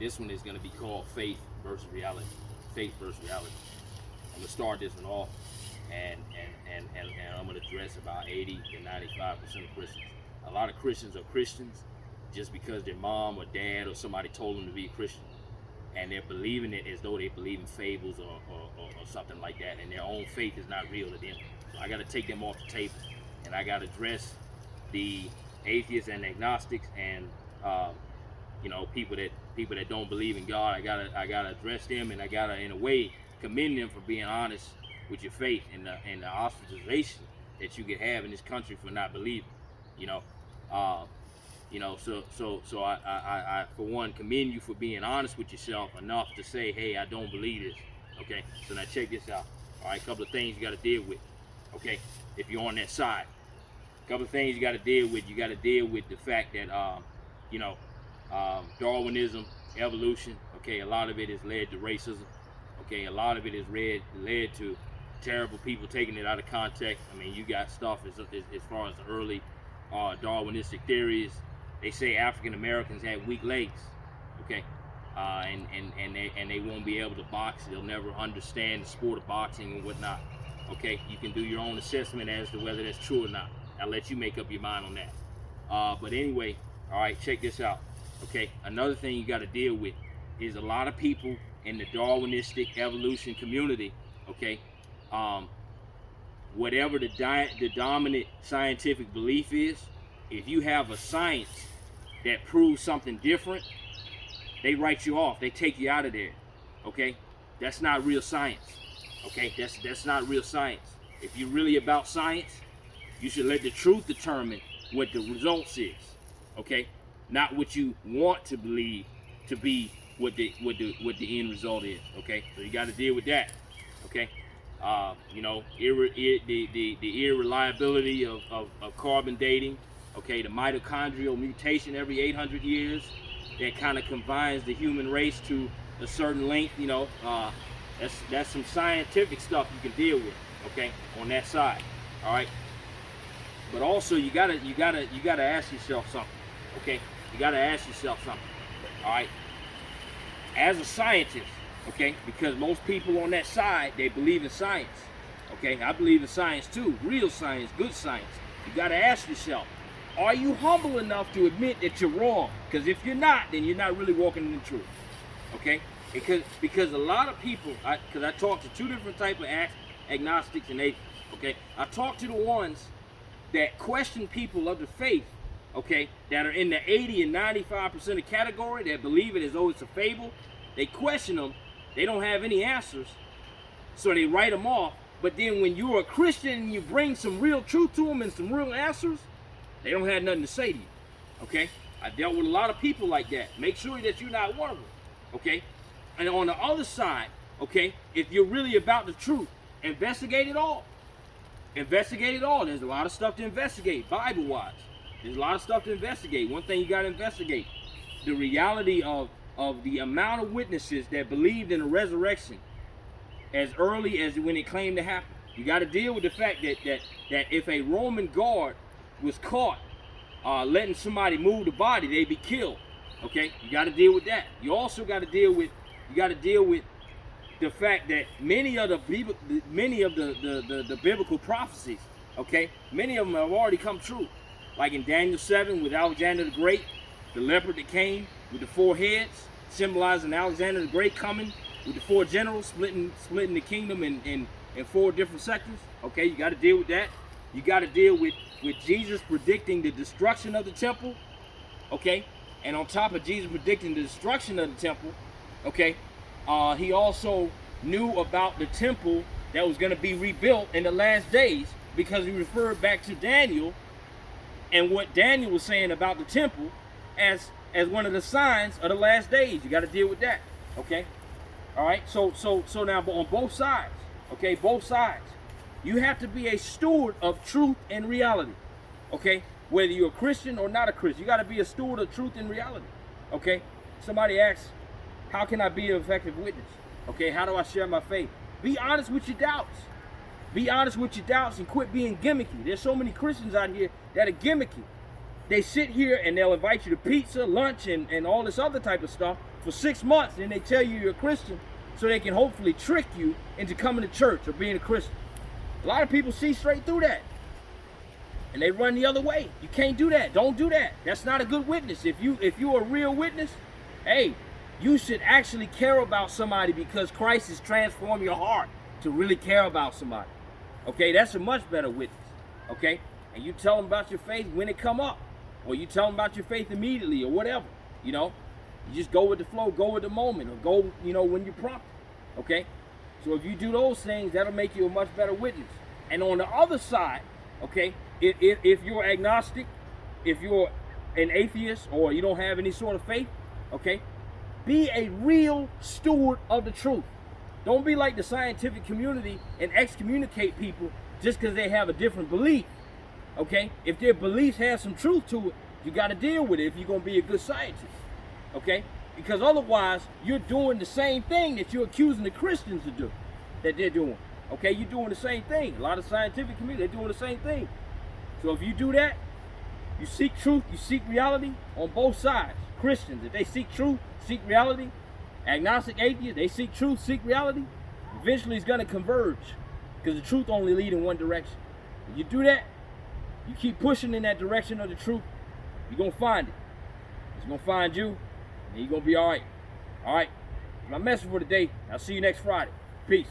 This one is going to be called Faith versus Reality. Faith versus Reality. I'm going to start this one off, and I'm going to address about 80 to 95% of Christians. A lot of Christians are Christians just because their mom or dad or somebody told them to be a Christian, and they're believing it as though they believe in fables or something like that, and their own faith is not real to them. So I got to take them off the table, and I got to address the atheists and agnostics and people that don't believe in God. I gotta address them, and I gotta, in a way, commend them for being honest with your faith and the ostracization that you could have in this country for not believing. I for one commend you for being honest with yourself enough to say, hey, I don't believe this. Okay, so now check this out. All right, a couple of things you got to deal with. Okay, if you're on that side, a couple of things you got to deal with. You got to deal with the fact that Darwinism, evolution. Okay, a lot of it is led to racism. Okay, a lot of it is led to terrible people taking it out of context. I mean, you got stuff as far as the early Darwinistic theories. They say African Americans had weak legs. Okay, and they won't be able to box. They'll never understand the sport of boxing and whatnot. Okay, you can do your own assessment as to whether that's true or not. I'll let you make up your mind on that. But anyway, all right, check this out. Okay, another thing you got to deal with is a lot of people in the Darwinistic evolution community. Okay, whatever the dominant scientific belief is, if you have a science that proves something different, they write you off. They take you out of there. Okay, that's not real science. Okay, that's not real science. If you're really about science, you should let the truth determine what the results is. Okay, not what you want to believe to be what the end result is. Okay, so you got to deal with that. Okay, the irreliability of carbon dating. Okay, the mitochondrial mutation every 800 years that kind of confines the human race to a certain length. That's some scientific stuff you can deal with. Okay, on that side. All right, but also you gotta ask yourself something. Okay, you gotta ask yourself something. All right, as a scientist. Okay, because most people on that side, they believe in science. Okay, I believe in science too, real science, good science. You gotta ask yourself, are you humble enough to admit that you're wrong? Because if you're not, then you're not really walking in the truth. Okay, because a lot of people, because I talk to two different types of agnostics and atheists. Okay, I talk to the ones that question people of the faith. Okay, that are in the 80 and 95% of category, that believe it as though it's a fable. They question them. They don't have any answers, so they write them off. But then when you're a Christian and you bring some real truth to them and some real answers, they don't have nothing to say to you. Okay, I dealt with a lot of people like that. Make sure that you're not one of them. Okay, and on the other side, okay, if you're really about the truth, investigate it all. Investigate it all. There's a lot of stuff to investigate, Bible-wise. There's a lot of stuff to investigate. One thing you got to investigate: the reality of the amount of witnesses that believed in the resurrection as early as when it claimed to happen. You got to deal with the fact that if a Roman guard was caught letting somebody move the body, they'd be killed. Okay, you got to deal with that. You also got to deal with the fact that many of the biblical prophecies, okay, many of them have already come true. Like in Daniel 7 with Alexander the Great, the leopard that came with the 4 heads, symbolizing Alexander the Great coming with the 4 generals, splitting the kingdom in 4 different sectors. Okay, you got to deal with that. You got to deal with Jesus predicting the destruction of the temple. Okay, and on top of Jesus predicting the destruction of the temple, okay, he also knew about the temple that was going to be rebuilt in the last days, because he referred back to Daniel and what Daniel was saying about the temple as one of the signs of the last days. You got to deal with that. Okay, all right. So now on both sides, okay, both sides, you have to be a steward of truth and reality. Okay, whether you're a Christian or not a Christian, you got to be a steward of truth and reality. Okay, somebody asks, how can I be an effective witness? Okay, how do I share my faith? Be honest with your doubts. Be honest with your doubts and quit being gimmicky. There's so many Christians out here that are gimmicky. they sit here and they'll invite you to pizza, lunch, and all this other type of stuff for 6 months, and they tell you you're a Christian so they can hopefully trick you into coming to church or being a Christian. A lot of people see straight through that, and they run the other way. You can't do that. Don't do that. That's not a good witness. If you're a real witness, hey, you should actually care about somebody because Christ has transformed your heart to really care about somebody. Okay, that's a much better witness. Okay, and you tell them about your faith when it come up, or you tell them about your faith immediately, or whatever. You know, you just go with the flow, go with the moment, or go, you know, when you're prompted. Okay, so if you do those things, that'll make you a much better witness. And on the other side, okay, if you're agnostic, if you're an atheist, or you don't have any sort of faith, okay, be a real steward of the truth. Don't be like the scientific community and excommunicate people just because they have a different belief. Okay? If their beliefs have some truth to it, you got to deal with it if you're going to be a good scientist. Okay? Because otherwise, you're doing the same thing that you're accusing the Christians to do, that they're doing. Okay? You're doing the same thing. A lot of scientific community, they're doing the same thing. So if you do that, you seek truth, you seek reality on both sides. Christians, if they seek truth, seek reality. Agnostic atheists, they seek truth, seek reality. Eventually it's going to converge because the truth only leads in one direction. If you do that, you keep pushing in that direction of the truth, you're going to find it. It's going to find you, and you're going to be all right. All right? My message for today. I'll see you next Friday. Peace.